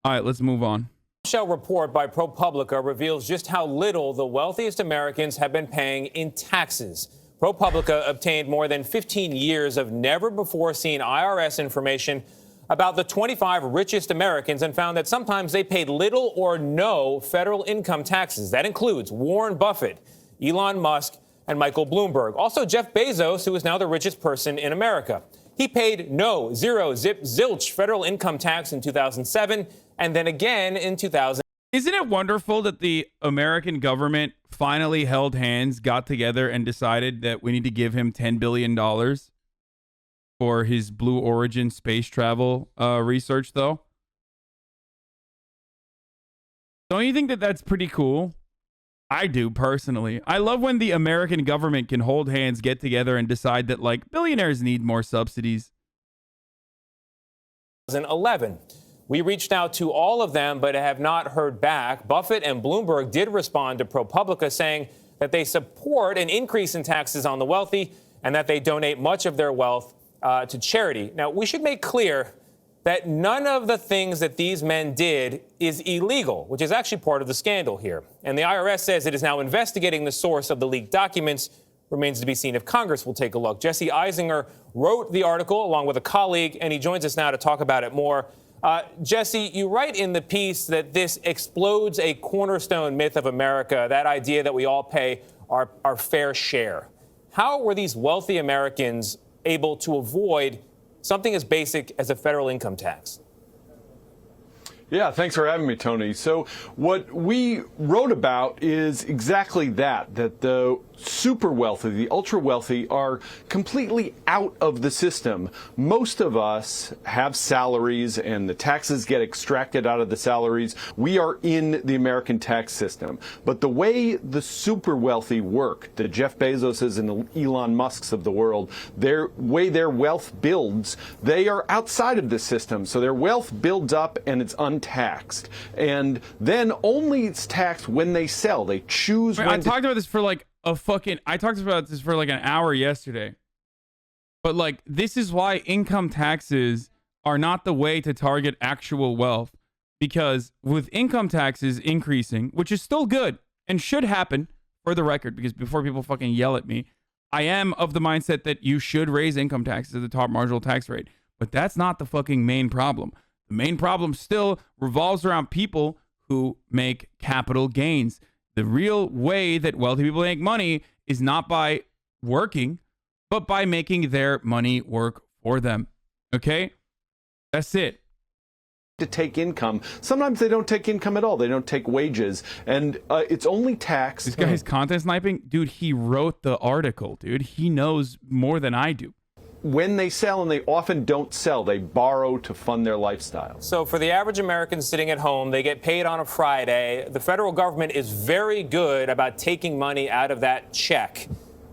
All right, let's move on. Bombshell report by ProPublica reveals just how little the wealthiest Americans have been paying in taxes. ProPublica obtained more than 15 years of never-before-seen IRS information about the 25 richest Americans and found that sometimes they paid little or no federal income taxes. That includes Warren Buffett, Elon Musk, and Michael Bloomberg. Also, Jeff Bezos, who is now the richest person in America. He paid no, zero, zip, zilch federal income tax in 2007 and then again in 2000. Isn't it wonderful that the American government finally held hands, got together, and decided that we need to give him $10 billion for his Blue Origin space travel research, though? Don't you think that that's pretty cool? I do, personally. I love when the American government can hold hands, get together, and decide that, like, billionaires need more subsidies. 2011. We reached out to all of them, but have not heard back. Buffett and Bloomberg did respond to ProPublica, saying that they support an increase in taxes on the wealthy and that they donate much of their wealth to charity. Now, we should make clear that none of the things that these men did is illegal, which is actually part of the scandal here. And the IRS says it is now investigating the source of the leaked documents. Remains to be seen if Congress will take a look. Jesse Eisinger wrote the article along with a colleague, and he joins us now to talk about it more. Jesse, you write in the piece that this explodes a cornerstone myth of America, that idea that we all pay our fair share. How were these wealthy Americans able to avoid something as basic as a federal income tax? Yeah, thanks for having me, Tony. So what we wrote about is exactly that the super wealthy, the ultra wealthy, are completely out of the system. Most of us have salaries and the taxes get extracted out of the salaries. We are in the American tax system. But the way the super wealthy work, the Jeff Bezoses and the Elon Musks of the world, their way their wealth builds, they are outside of the system. So their wealth builds up and it's untaxed. And then only it's taxed when they sell. They choose when I talked about this for like I talked about this for like an hour yesterday. But like, this is why income taxes are not the way to target actual wealth. Because with income taxes increasing, which is still good and should happen for the record, because before people fucking yell at me, I am of the mindset that you should raise income taxes at the top marginal tax rate. But that's not the fucking main problem. The main problem still revolves around people who make capital gains. The real way that wealthy people make money is not by working, but by making their money work for them. Okay? That's it. To take income. Sometimes they don't take income at all. They don't take wages. And it's only taxed. This guy's content sniping? Dude, he wrote the article, dude. He knows more than I do. When they sell, and they often don't sell, they borrow to fund their lifestyle. So for the average American sitting at home, they get paid on a Friday. The federal government is very good about taking money out of that check,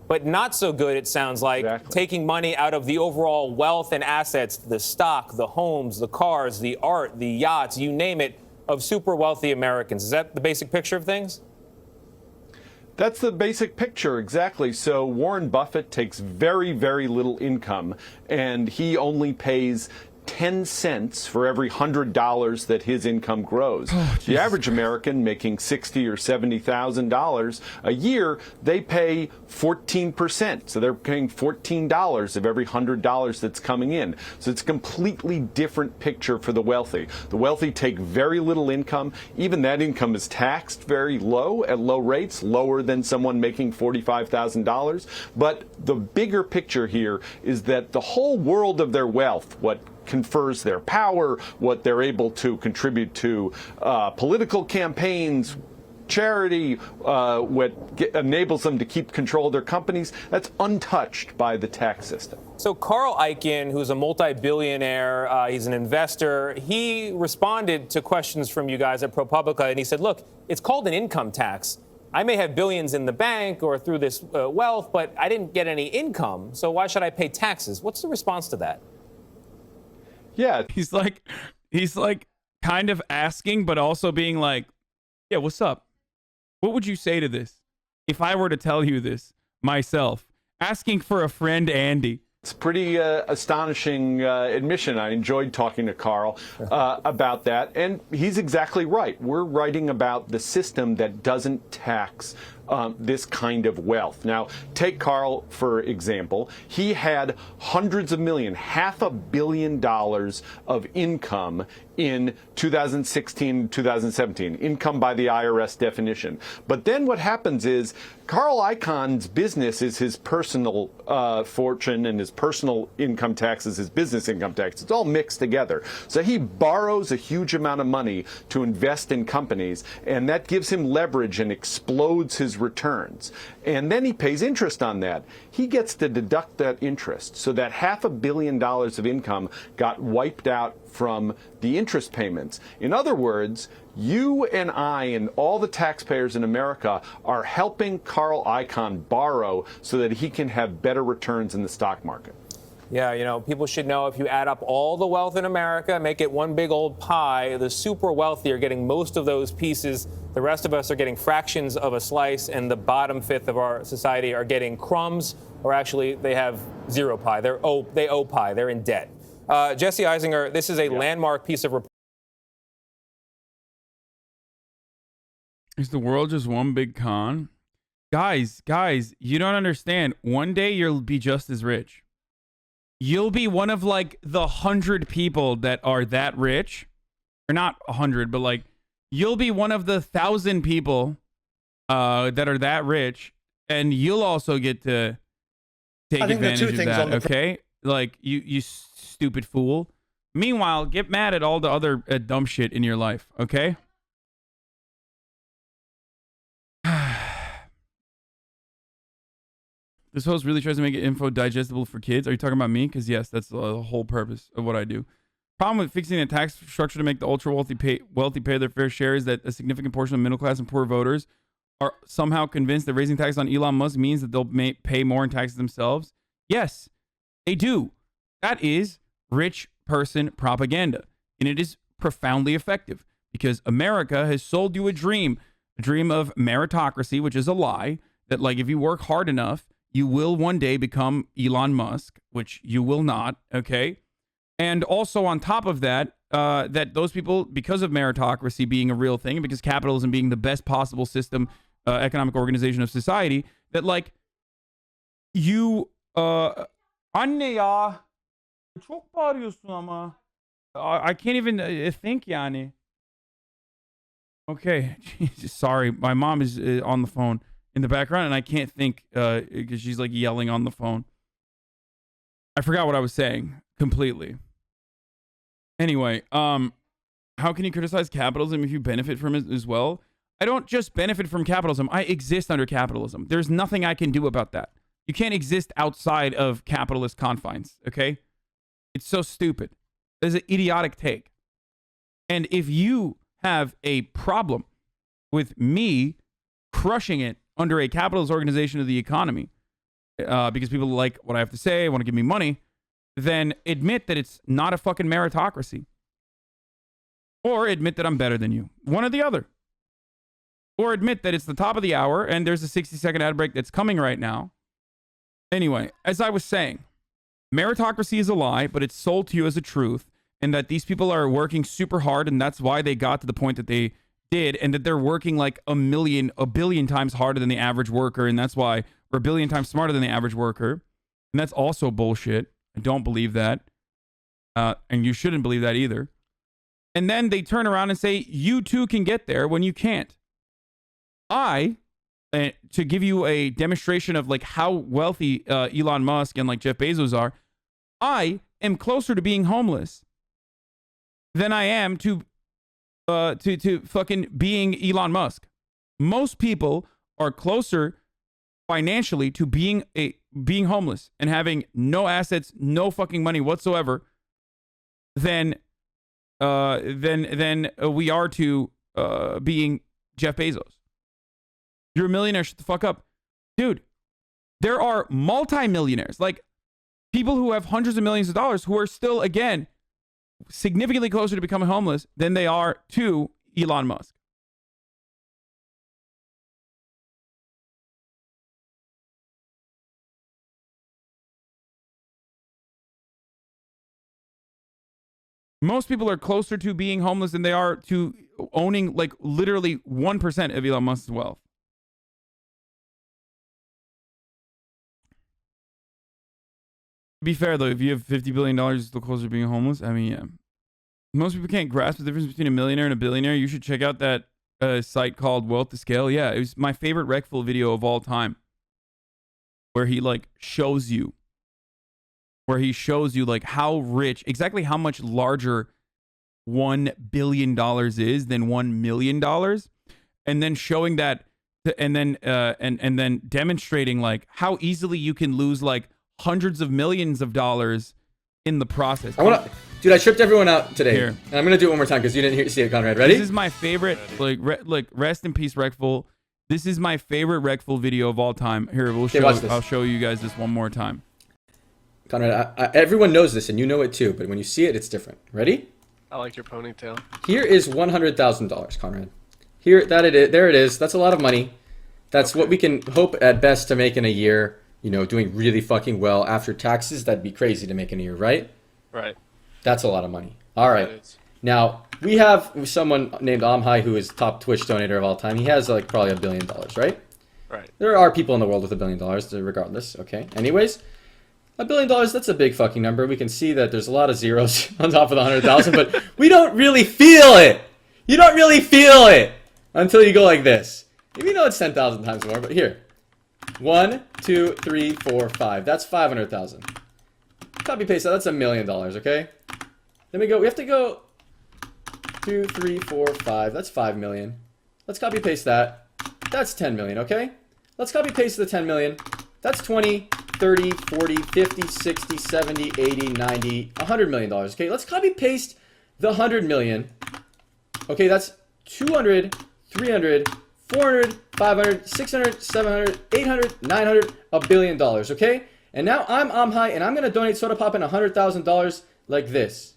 but not so good, it sounds like, taking money out of the overall wealth and assets, the stock, the homes, the cars, the art, the yachts, you name it, of super wealthy Americans. Is that the basic picture of things? That's the basic picture, exactly. So Warren Buffett takes very, very little income, and he only pays 10 cents for every $100 that his income grows. The average American making $60,000 or $70,000 a year, they pay 14%. So they're paying $14 of every $100 that's coming in. So it's a completely different picture for the wealthy. The wealthy take very little income. Even that income is taxed very low, at low rates, lower than someone making $45,000. But the bigger picture here is that the whole world of their wealth, what confers their power, what they're able to contribute to political campaigns, charity, what enables them to keep control of their companies, that's untouched by the tax system. So Carl Icahn, who's a multi-billionaire, he's an investor, he responded to questions from you guys at ProPublica, and he said, look, it's called an income tax. I may have billions in the bank or through this wealth, but I didn't get any income, so why should I pay taxes? What's the response to that? Yeah, he's like kind of asking, but also being like, yeah, what's up? What would you say to this if I were to tell you this myself? Asking for a friend, Andy. It's pretty astonishing admission. I enjoyed talking to Carl about that. And he's exactly right. We're writing about the system that doesn't tax this kind of wealth. Now, take Carl, for example. He had hundreds of millions, $500 million of income in 2016, 2017, income by the IRS definition. But then what happens is Carl Icahn's business is his personal fortune, and his personal income tax is his business income tax. It's all mixed together. So he borrows a huge amount of money to invest in companies, and that gives him leverage and explodes his returns. And then he pays interest on that. He gets to deduct that interest. So that $500 million of income got wiped out from the interest payments. In other words, you and I and all the taxpayers in America are helping Carl Icahn borrow so that he can have better returns in the stock market. Yeah, you know, people should know if you add up all the wealth in America, make it one big old pie, the super wealthy are getting most of those pieces. The rest of us are getting fractions of a slice, and the bottom fifth of our society are getting crumbs, or actually they have zero pie. They owe pie. They're in debt. Jesse Eisinger, this is a landmark piece of reporting. Is the world just one big con? Guys, you don't understand. One day you'll be just as rich. You'll be one of like the 100 people that are that rich. Or not 100, but like you'll be one of the 1,000 people that are that rich, and you'll also get to take advantage of that, okay? Like, you stupid fool. Meanwhile, get mad at all the other dumb shit in your life, okay? This host really tries to make info digestible for kids. Are you talking about me? Because yes, that's the whole purpose of what I do. Problem with fixing the tax structure to make the ultra wealthy pay their fair share is that a significant portion of middle class and poor voters are somehow convinced that raising taxes on Elon Musk means that they'll pay more in taxes themselves. Yes, they do. That is rich person propaganda, and it is profoundly effective because America has sold you a dream of meritocracy, which is a lie. That like if you work hard enough, you will one day become Elon Musk, which you will not, okay? And also on top of that, that those people, because of meritocracy being a real thing, because capitalism being the best possible system, economic organization of society, that like you, anne ya, çok bağırıyorsun ama. I can't even think yani. Okay, Jesus, sorry, my mom is on the phone in the background, and I can't think because she's like yelling on the phone. I forgot what I was saying completely. Anyway, how can you criticize capitalism if you benefit from it as well? I don't just benefit from capitalism. I exist under capitalism. There's nothing I can do about that. You can't exist outside of capitalist confines, okay? It's so stupid. It's an idiotic take. And if you have a problem with me crushing it under a capitalist organization of the economy, because people like what I have to say, want to give me money, then admit that it's not a fucking meritocracy. Or admit that I'm better than you. One or the other. Or admit that it's the top of the hour and there's a 60-second ad break that's coming right now. Anyway, as I was saying, meritocracy is a lie, but it's sold to you as a truth, and that these people are working super hard, and that's why they got to the point that they did, and that they're working like a billion times harder than the average worker, and that's why we're a billion times smarter than the average worker. And that's also bullshit. I don't believe that. And you shouldn't believe that either. And then they turn around and say, you too can get there when you can't. To give you a demonstration of like how wealthy Elon Musk and like Jeff Bezos are, I am closer to being homeless than I am to fucking being Elon Musk. Most people are closer financially to being homeless and having no assets, no fucking money whatsoever than we are to being Jeff Bezos. You're a millionaire, shut the fuck up. Dude, there are multi-millionaires, like people who have hundreds of millions of dollars who are still, again, significantly closer to becoming homeless than they are to Elon Musk. Most people are closer to being homeless than they are to owning like literally 1% of Elon Musk's wealth. To be fair though, if you have $50 billion, you're still closer to being homeless. I mean, yeah. Most people can't grasp the difference between a millionaire and a billionaire. You should check out that site called Wealth to Scale. Yeah, it was my favorite Reckful video of all time, where he like shows you like how rich, exactly how much larger $1 billion is than $1 million, and then showing that, and then demonstrating like how easily you can lose like hundreds of millions of dollars in the process. Dude, I tripped everyone out today. Here. And I'm gonna do it one more time because you didn't see it, Conrad. Ready? This is my favorite. Like rest in peace, Reckful. This is my favorite Reckful video of all time. Here, I'll show you guys this one more time. Conrad, everyone knows this, and you know it too. But when you see it, it's different. Ready? I like your ponytail. Here is $100,000, Conrad. Here, there it is. That's a lot of money. That's what we can hope at best to make in a year. You know, doing really fucking well after taxes. That'd be crazy to make in a year, right? Right. That's a lot of money. All right. Now, we have someone named Amhai who is top Twitch donator of all time. He has like probably $1 billion, right? Right. There are people in the world with $1 billion, regardless. Okay. Anyways, $1 billion, that's a big fucking number. We can see that there's a lot of zeros on top of the 100,000, but we don't really feel it. You don't really feel it until you go like this. You know it's 10,000 times more, but here. 1, 2, 3, 4, 5. That's 500,000. Copy paste that. That's $1 million. Okay. Then we have to go 2, 3, 4, 5. That's 5 million. Let's copy paste that. That's 10 million. Okay. Let's copy paste the 10 million. That's 20, 30, 40, 50, 60, 70, 80, 90, $100 million. Okay. Let's copy paste the 100 million. Okay. That's 200, 300, 400, 500, 600, 700, 800, 900, $1 billion. Okay. And now I'm Amhai, and I'm going to donate Soda Pop in $100,000 like this.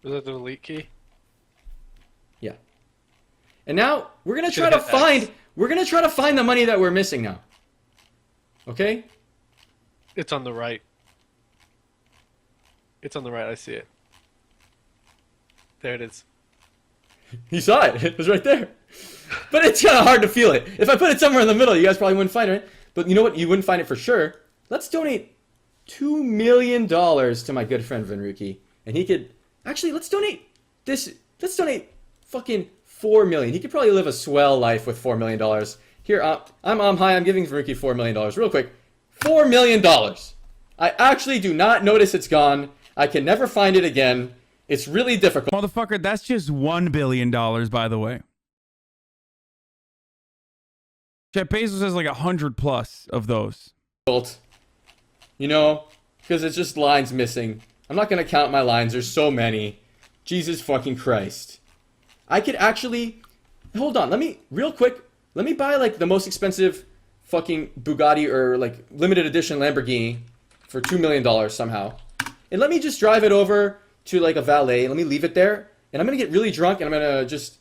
Was that the delete key? Yeah. And now we're going to try to find the money that we're missing now. Okay? It's on the right. It's on the right. I see it. There it is. You saw it. It was right there. But it's kind of hard to feel it. If I put it somewhere in the middle, you guys probably wouldn't find it. But you know what? You wouldn't find it for sure. Let's donate $2 million to my good friend Vinruki. And he could... Actually, let's donate this. Let's donate fucking $4 million. He could probably live a swell life with $4 million. Here, I'm Amhai. I'm giving Vinruki $4 million. Real quick. $4 million. I actually do not notice it's gone. I can never find it again. It's really difficult. Motherfucker, that's just $1 billion, by the way. Jeff Bezos has like 100 plus of those. You know, because it's just lines missing. I'm not going to count my lines. There's so many. Jesus fucking Christ. I could actually... Hold on. Real quick, let me buy like the most expensive fucking Bugatti or like limited edition Lamborghini for $2 million somehow. And let me just drive it over to like a valet. Let me leave it there. And I'm going to get really drunk and I'm going to just...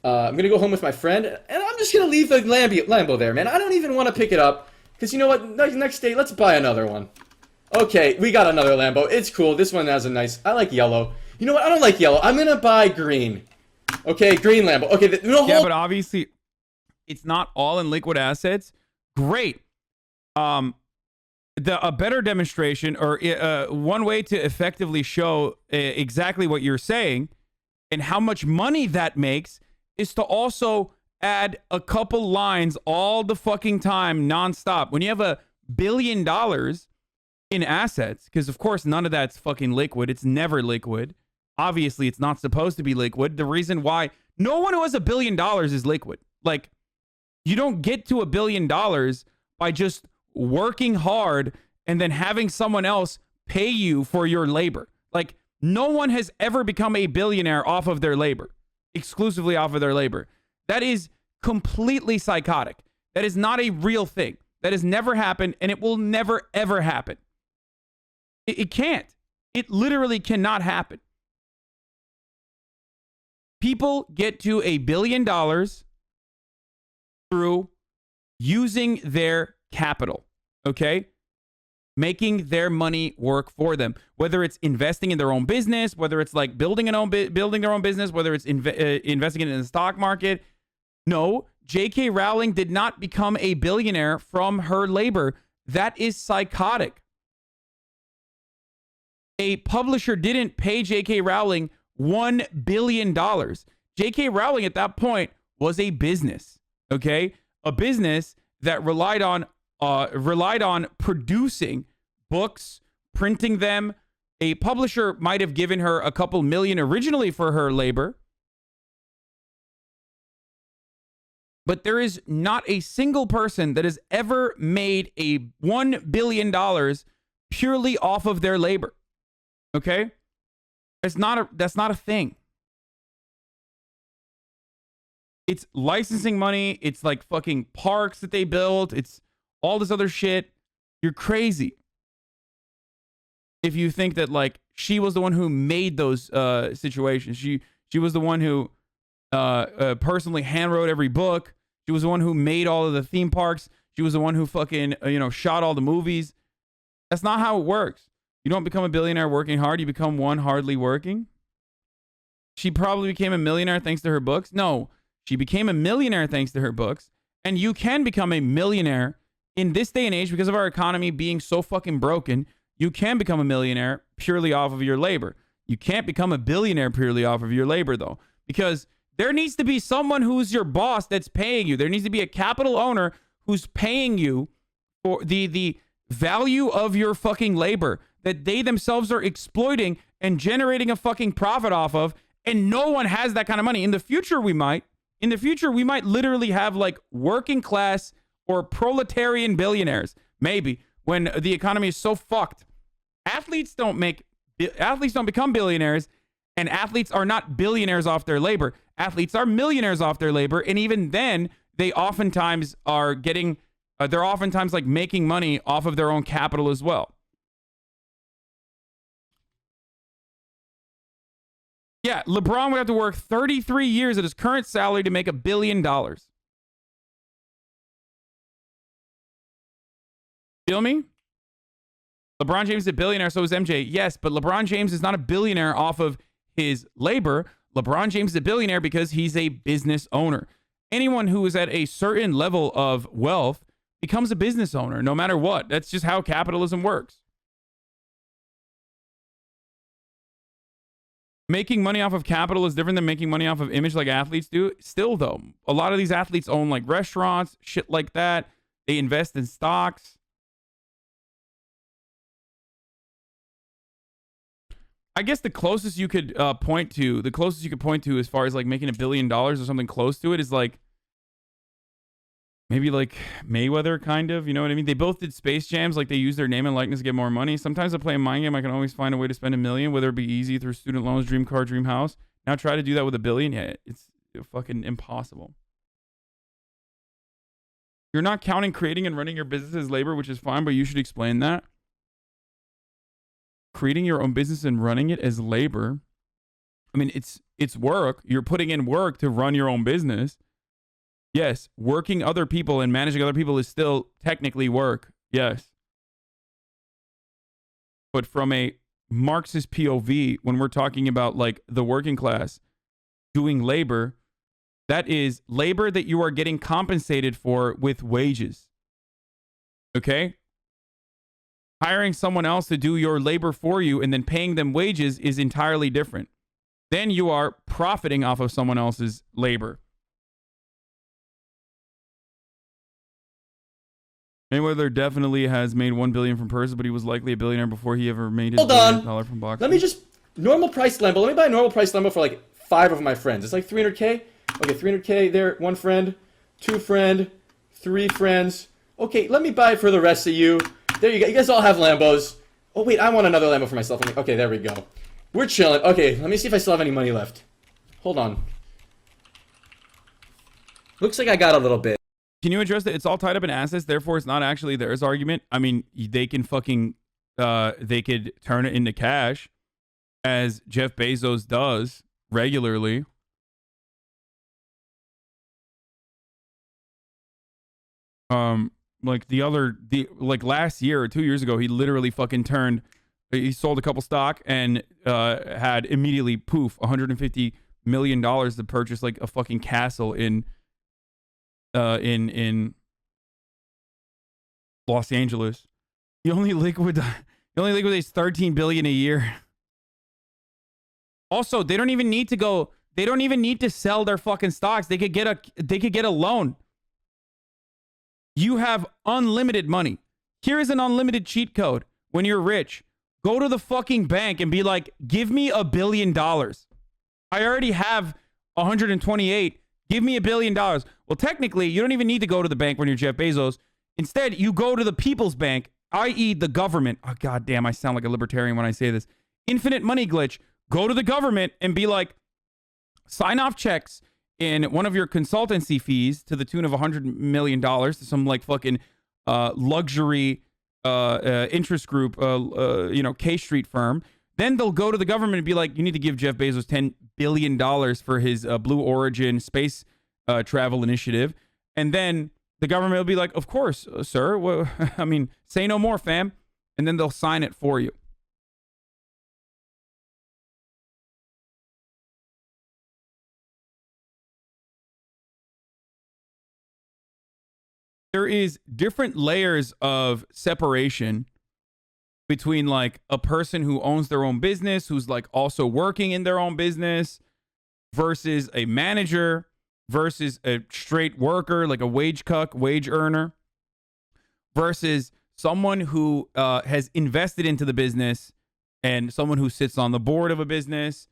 I'm going to go home with my friend, and I'm just going to leave the Lambo there, man. I don't even want to pick it up, because you know what? Next day, let's buy another one. Okay, we got another Lambo. It's cool. This one has a nice... I like yellow. You know what? I don't like yellow. I'm going to buy green. Okay, green Lambo. Okay, yeah, but obviously, it's not all in liquid assets. Great. A better demonstration, or one way to effectively show exactly what you're saying and how much money that makes is to also add a couple lines all the fucking time, nonstop. When you have $1 billion in assets, because of course none of that's fucking liquid. It's never liquid. Obviously, it's not supposed to be liquid. The reason why no one who has $1 billion is liquid. Like, you don't get to $1 billion by just working hard and then having someone else pay you for your labor. Like, no one has ever become a billionaire off of their labor. Exclusively off of their labor. That is completely psychotic. That is not a real thing. That has never happened, and it will never, ever happen. It can't. It literally cannot happen. People get to $1 billion through using their capital, okay? making their money work for them, whether it's investing in their own business, whether it's like building their own business, whether it's investing in the stock market. No, J.K. Rowling did not become a billionaire from her labor. That is psychotic. A publisher didn't pay J.K. Rowling $1 billion. J.K. Rowling at that point was a business, okay? A business that relied on producing books, printing them. A publisher might have given her a couple million originally for her labor. But there is not a single person that has ever made a $1 billion purely off of their labor. Okay? That's not a thing. It's licensing money. It's like fucking parks that they built. It's all this other shit. You're crazy if you think that like she was the one who made those situations. She was the one who personally handwrote every book. She was the one who made all of the theme parks. She was the one who fucking shot all the movies. That's not how it works. You don't become a billionaire working hard. You become one hardly working. She probably became a millionaire thanks to her books. No, she became a millionaire thanks to her books. And you can become a millionaire in this day and age because of our economy being so fucking broken. You can become a millionaire purely off of your labor. You can't become a billionaire purely off of your labor, though, because there needs to be someone who's your boss that's paying you. There needs to be a capital owner who's paying you for the value of your fucking labor that they themselves are exploiting and generating a fucking profit off of. And no one has that kind of money. In the future, we might. In the future, we might literally have like working class or proletarian billionaires. Maybe when the economy is so fucked. Athletes don't become billionaires, and athletes are not billionaires off their labor. Athletes are millionaires off their labor, and even then, they oftentimes are getting, they're oftentimes like making money off of their own capital as well. Yeah, LeBron would have to work 33 years at his current salary to make $1 billion. Feel me? LeBron James is a billionaire, so is MJ. Yes, but LeBron James is not a billionaire off of his labor. LeBron James is a billionaire because he's a business owner. Anyone who is at a certain level of wealth becomes a business owner, no matter what. That's just how capitalism works. Making money off of capital is different than making money off of image like athletes do. Still, though, a lot of these athletes own like restaurants, shit like that. They invest in stocks. I guess the closest you could point to as far as like making $1 billion or something close to it is like maybe like Mayweather, kind of, you know what I mean? They both did Space Jams, like they use their name and likeness to get more money. Sometimes I play a mind game, I can always find a way to spend $1 million, whether it be easy through student loans, dream car, dream house. Now try to do that with $1 billion. Yeah, it's fucking impossible. You're not counting creating and running your business as labor, which is fine, but you should explain that. Creating your own business and running it as labor. I mean, it's work. You're putting in work to run your own business. Yes, working other people and managing other people is still technically work. Yes. But from a Marxist POV, when we're talking about like the working class doing labor, that is labor that you are getting compensated for with wages. Okay? Hiring someone else to do your labor for you and then paying them wages is entirely different. Then you are profiting off of someone else's labor. Mayweather definitely has made $1 billion from purses, but he was likely a billionaire before he ever made his $1 from boxing. Let me just normal price Lambo. Let me buy a normal price Lambo for like 5 of my friends. It's like 300K. Okay, 300K there. 1 friend, 2 friend, 3 friends. Okay, let me buy it for the rest of you. There you go. You guys all have Lambos. Oh wait, I want another Lambo for myself. Okay, there we go. We're chilling. Okay, let me see if I still have any money left. Hold on. Looks like I got a little bit. Can you address that? It's all tied up in assets, therefore it's not actually theirs argument. I mean, they can fucking, they could turn it into cash, as Jeff Bezos does regularly. like last year or 2 years ago, he literally fucking he sold a couple stock and had immediately poof $150 million to purchase like a fucking castle in Los Angeles. He only liquidates 13 billion a year. Also, they don't even need to sell their fucking stocks. They could get a loan. You have unlimited money. Here is an unlimited cheat code. When you're rich, go to the fucking bank and be like, give me $1 billion. I already have 128. Give me $1 billion. Well, technically, you don't even need to go to the bank when you're Jeff Bezos. Instead, you go to the people's bank, i.e. the government. Oh, goddamn, I sound like a libertarian when I say this. Infinite money glitch. Go to the government and be like, sign off checks in one of your consultancy fees to the tune of $100 million to some like fucking luxury interest group, K Street firm. Then they'll go to the government and be like, you need to give Jeff Bezos $10 billion for his Blue Origin space travel initiative. And then the government will be like, of course, sir. Well, I mean, say no more, fam. And then they'll sign it for you. There is different layers of separation between like a person who owns their own business, who's like also working in their own business, versus a manager, versus a straight worker, like a wage earner, versus someone who has invested into the business, and someone who sits on the board of a business,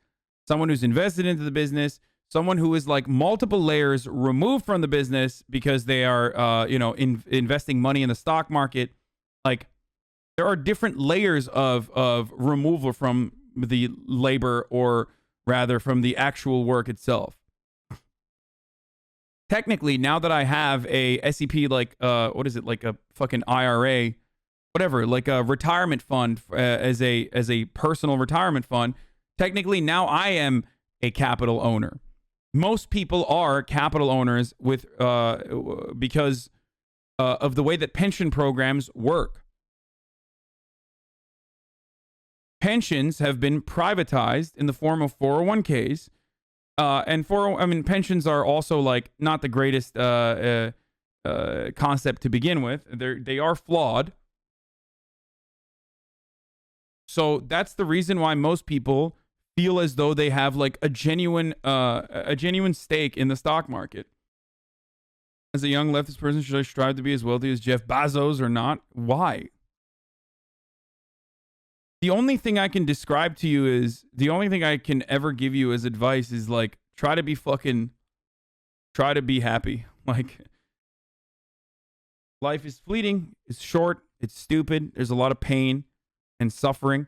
someone who's invested into the business, someone who is like multiple layers removed from the business because they are, investing money in the stock market. Like, there are different layers of removal from the labor, or rather from the actual work itself. Technically, now that I have a SEP, like, what is it? Like a fucking IRA, whatever, like a retirement fund as a personal retirement fund. Technically, now I am a capital owner. Most people are capital owners because of the way that pension programs work. Pensions have been privatized in the form of 401ks, and pensions are also like not the greatest concept to begin with. They are flawed. So that's the reason why most people feel as though they have like a genuine stake in the stock market. As a young leftist person, should I strive to be as wealthy as Jeff Bezos or not? Why? The only thing I can describe to you is, the only thing I can ever give you as advice is like, try to be happy. Like, life is fleeting, it's short, it's stupid, there's a lot of pain and suffering,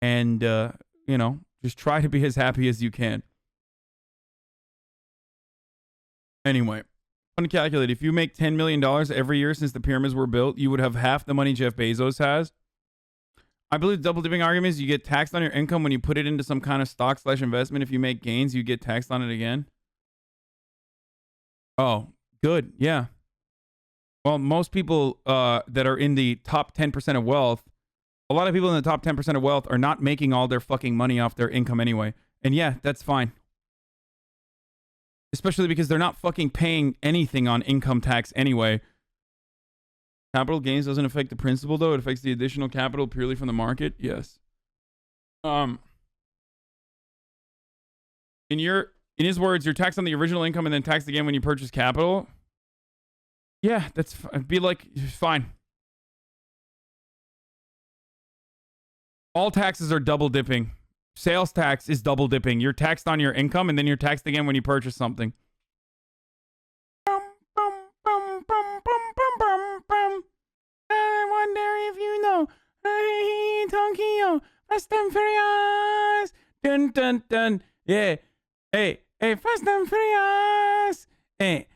and just try to be as happy as you can. Anyway, uncalculated. If you make $10 million every year since the pyramids were built, you would have half the money Jeff Bezos has. I believe the double dipping argument is you get taxed on your income when you put it into some kind of stock/investment. If you make gains, you get taxed on it again. Oh, good. Yeah. Well, most people that are in the top 10% of wealth, a lot of people in the top 10% of wealth are not making all their fucking money off their income anyway. And yeah, that's fine. Especially because they're not fucking paying anything on income tax anyway. Capital gains doesn't affect the principal, though. It affects the additional capital purely from the market. Yes. In his words, you're taxed on the original income and then taxed again when you purchase capital. Yeah, that's be like fine. All taxes are double dipping. Sales tax is double dipping. You're taxed on your income and then you're taxed again when you purchase something. I wonder if you know. Hey, Tokyo, Fast and Furious. Dun dun dun. Yeah. Hey, Fast and Furious. Hey,